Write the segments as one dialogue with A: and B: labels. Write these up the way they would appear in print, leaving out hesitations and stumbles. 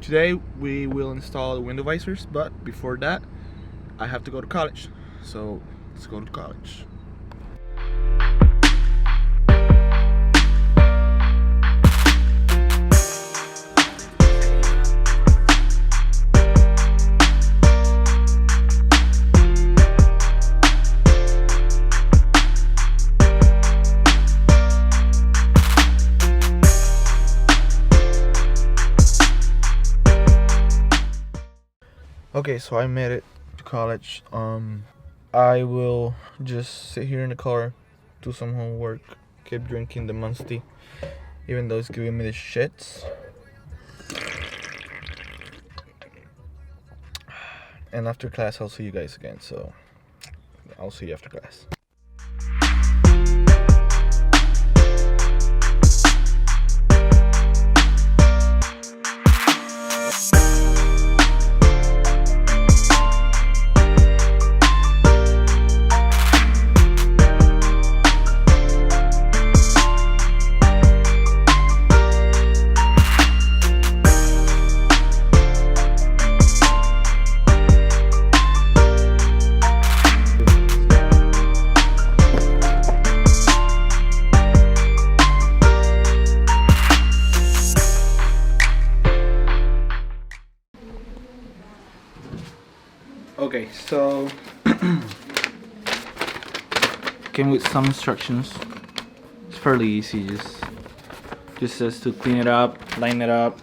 A: Today we will install the window visors, but before that I have to go to college. So let's go to college. Okay, so I made it to college. I will just sit here in the car, do some homework, keep drinking the Monster, even though it's giving me the shits. And after class, I'll see you guys again. So I'll see you after class. Okay, so came with some instructions. It's fairly easy. Just says to clean it up, line it up,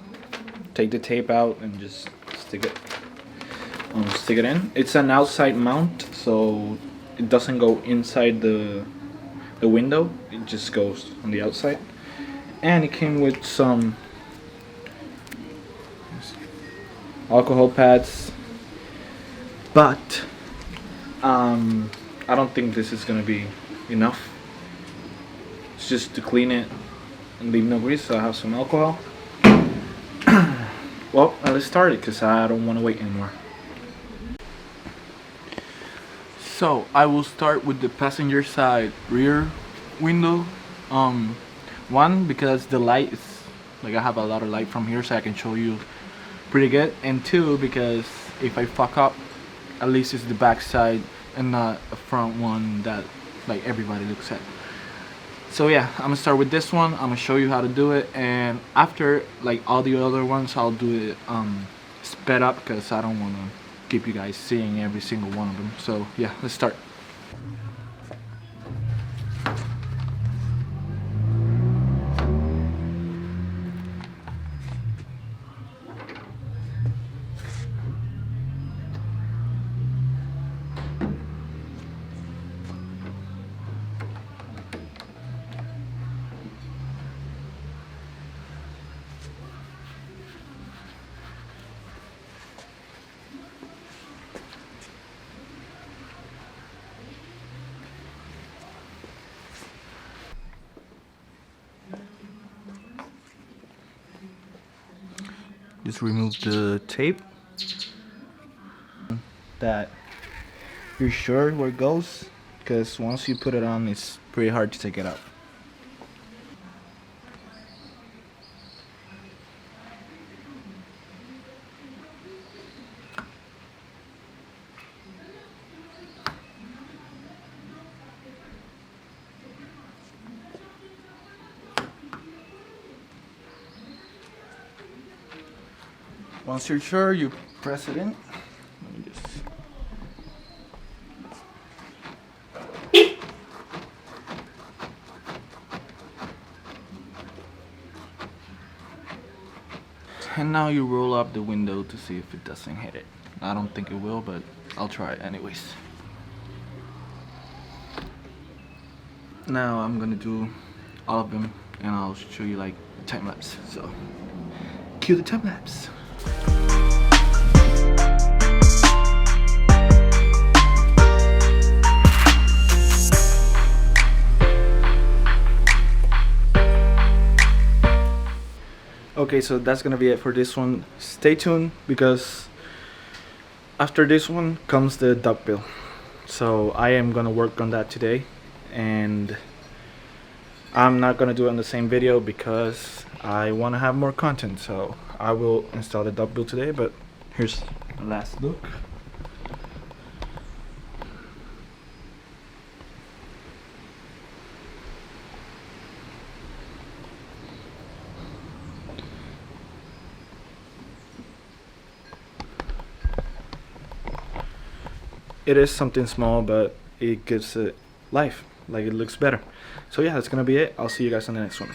A: take the tape out, and just stick it in. It's an outside mount, so it doesn't go inside the window. It just goes on the outside. And it came with some alcohol pads. But I don't think this is gonna be enough. It's just to clean it and leave no grease. So I have some alcohol. Well, let's start it because I don't want to wait anymore. So I will start with the passenger side rear window. One, because the light is like I have a lot of light from here, so I can show you pretty good. And two, because if I fuck up, at least it's the back side and not a front one that like everybody looks at. So yeah, I'm gonna start with this one. I'm gonna show you how to do it, and after like all the other ones I'll do it sped up because I don't want to keep you guys seeing every single one of them. So yeah, let's start. Just remove the tape that you're sure where it goes, because once you put it on it's pretty hard to take it out. Once you're sure, you press it in. Let me just... And now you roll up the window to see if it doesn't hit it. I don't think it will, but I'll try it anyways. Now I'm gonna do all of them and I'll show you like time lapse. So cue the time lapse. Okay, so that's gonna be it for this one. Stay tuned because after this one comes the duck bill. So I am gonna work on that today, and I'm not gonna do it in the same video because I want to have more content, so I will install the duck bill today. But here's the last look. It is something small, but it gives it life. Like, it looks better. So yeah, that's gonna be it. I'll see you guys on the next one.